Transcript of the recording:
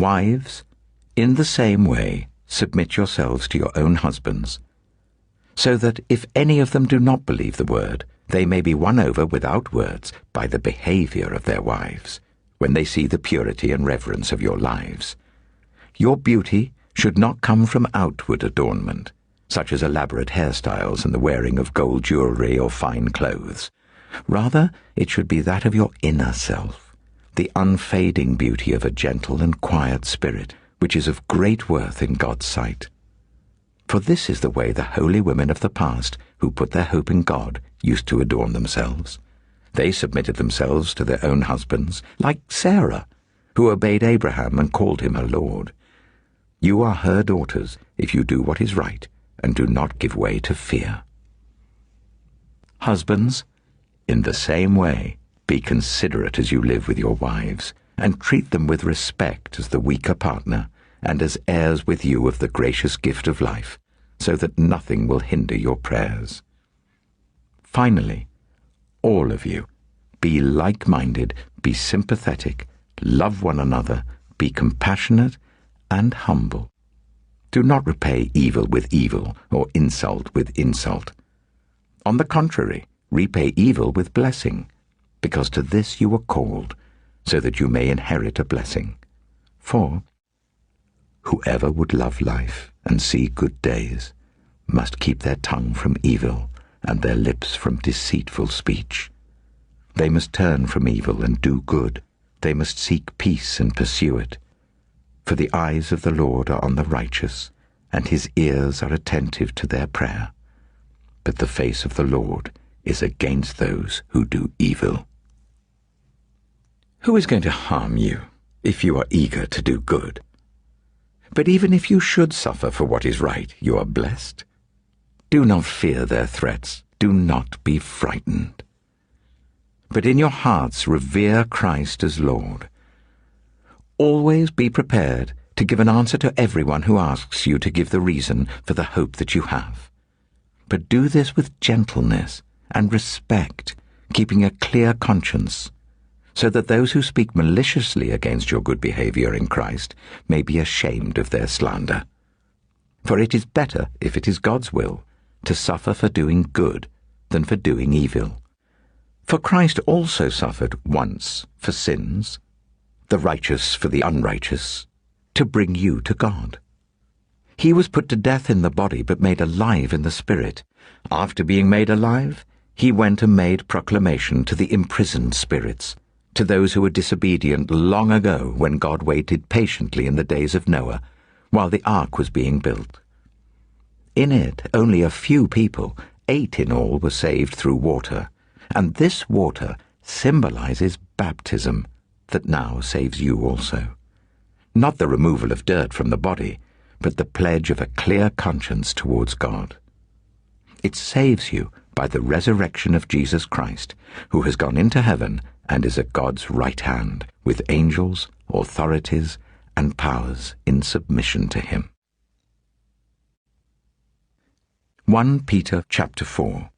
Wives, in the same way, submit yourselves to your own husbands, so that if any of them do not believe the word, they may be won over without words by the behavior of their wives, when they see the purity and reverence of your lives. Your beauty should not come from outward adornment, such as elaborate hairstyles and the wearing of gold jewelry or fine clothes. Rather, it should be that of your inner self, the unfading beauty of a gentle and quiet spirit, which is of great worth in God's sight. For this is the way the holy women of the past, who put their hope in God, used to adorn themselves. They submitted themselves to their own husbands, like Sarah, who obeyed Abraham and called him her Lord. You are her daughters if you do what is right and do not give way to fear. Husbands, in the same way, be considerate as you live with your wives, and treat them with respect as the weaker partner, and as heirs with you of the gracious gift of life, so that nothing will hinder your prayers. Finally, all of you, be like-minded, be sympathetic, love one another, be compassionate and humble. Do not repay evil with evil or insult with insult. On the contrary, repay evil with blessing, because to this you were called, so that you may inherit a blessing. For whoever would love life and see good days must keep their tongue from evil and their lips from deceitful speech. They must turn from evil and do good. They must seek peace and pursue it. For the eyes of the Lord are on the righteous, and his ears are attentive to their prayer. But the face of the Lord is against those who do evil. Who is going to harm you if you are eager to do good? But even if you should suffer for what is right, you are blessed. Do not fear their threats. Do not be frightened. But in your hearts revere Christ as Lord. Always be prepared to give an answer to everyone who asks you to give the reason for the hope that you have. But do this with gentleness and respect, keeping a clear conscience, so that those who speak maliciously against your good behavior in Christ may be ashamed of their slander. For it is better, if it is God's will, to suffer for doing good than for doing evil. For Christ also suffered once for sins, the righteous for the unrighteous, to bring you to God. He was put to death in the body, but made alive in the spirit. After being made alive, he went and made proclamation to the imprisoned spirits, to those who were disobedient long ago when God waited patiently in the days of Noah, while the ark was being built. In it, only a few people, 8 in all, were saved through water, and this water symbolizes baptism that now saves you also. Not the removal of dirt from the body, but the pledge of a clear conscience towards God. It saves you by the resurrection of Jesus Christ, who has gone into heaven and is at God's right hand, with angels, authorities, and powers in submission to him. 1 Peter chapter 4.